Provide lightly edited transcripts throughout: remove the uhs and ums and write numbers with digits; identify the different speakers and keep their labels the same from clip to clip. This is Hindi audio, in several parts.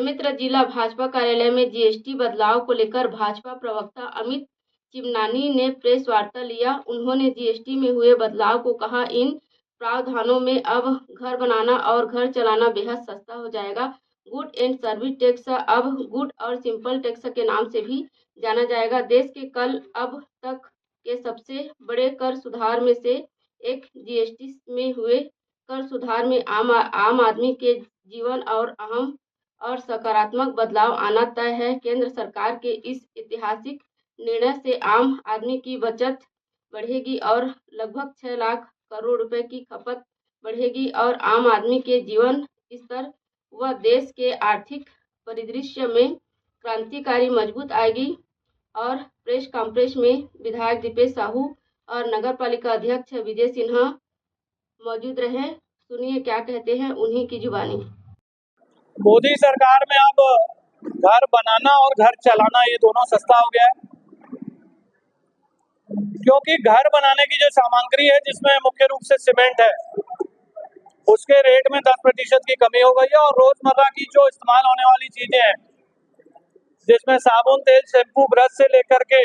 Speaker 1: बेमेतरा जिला भाजपा कार्यालय में जीएसटी बदलाव को लेकर भाजपा प्रवक्ता अमित चिमनानी ने प्रेस वार्ता लिया। उन्होंने जीएसटी में हुए बदलाव को कहा, इन प्रावधानों में अब घर बनाना और घर चलाना बेहद सस्ता हो जाएगा। गुड एंड सर्विस टैक्स अब गुड और सिंपल टैक्स के नाम से भी जाना जाएगा। देश के कल अब तक के सबसे बड़े कर सुधार में से एक जीएसटी में हुए कर सुधार में आम आदमी के जीवन और अहम और सकारात्मक बदलाव आना तय है। केंद्र सरकार के इस ऐतिहासिक निर्णय से आम आदमी की बचत बढ़ेगी और लगभग 6 लाख करोड़ रुपए की खपत बढ़ेगी और आम आदमी के जीवन स्तर व देश के आर्थिक परिदृश्य में क्रांतिकारी मजबूत आएगी। और प्रेस कॉन्फ्रेंस में विधायक दीपेश साहू और नगर पालिका अध्यक्ष विजय सिन्हा मौजूद रहे। सुनिए क्या कहते हैं उन्हीं की जुबानी।
Speaker 2: मोदी सरकार में अब घर बनाना और घर चलाना ये दोनों सस्ता हो गया है, क्योंकि घर बनाने की जो सामग्री है जिसमें मुख्य रूप से सीमेंट है, उसके रेट में 10% की कमी हो गई है। और रोजमर्रा की जो इस्तेमाल होने वाली चीजें हैं, जिसमें साबुन, तेल, शैम्पू, ब्रश से लेकर के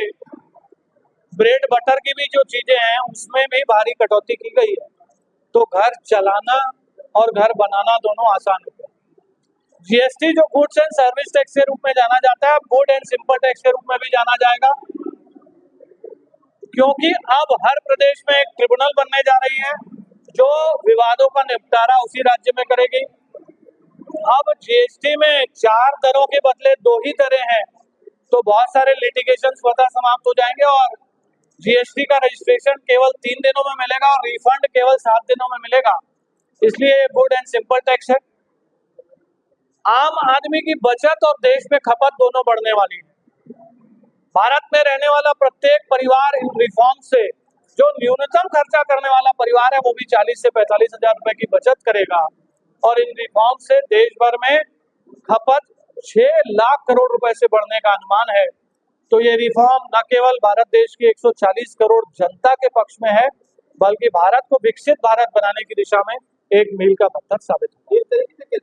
Speaker 2: ब्रेड बटर की भी जो चीजें हैं, उसमें भी भारी कटौती की गई है। तो घर चलाना और घर बनाना दोनों आसान हो गए। जीएसटी जो गुड्स एंड सर्विस टैक्स के रूप में जाना जाता है, अब गुड एंड सिंपल टैक्स के रूप में भी जाना जाएगा, क्योंकि अब हर प्रदेश में एक ट्रिब्यूनल बनने जा रही है जो विवादों का निपटारा उसी राज्य में करेगी। अब जीएसटी में 4 दरों के बदले 2 ही दरें हैं, तो बहुत सारे लिटिगेशन स्वतः समाप्त हो जाएंगे और जीएसटी का रजिस्ट्रेशन केवल 3 दिनों में मिलेगा और रिफंड केवल 7 दिनों में मिलेगा। इसलिए गुड एंड सिंपल टैक्स है। आम आदमी की बचत और देश में खपत दोनों बढ़ने वाली है। भारत में रहने वाला प्रत्येक परिवार इन रिफॉर्म से, जो न्यूनतम खर्चा करने वाला परिवार है, वो भी 40 से 45 हजार रुपए की बचत करेगा। और इन रिफॉर्म से देश भर में खपत 6 लाख करोड़ रुपए से बढ़ने का अनुमान है। तो ये रिफॉर्म न केवल भारत देश की 140 करोड़ जनता के पक्ष में है, बल्कि भारत को विकसित भारत बनाने की दिशा में एक मील का पत्थर साबित होगा।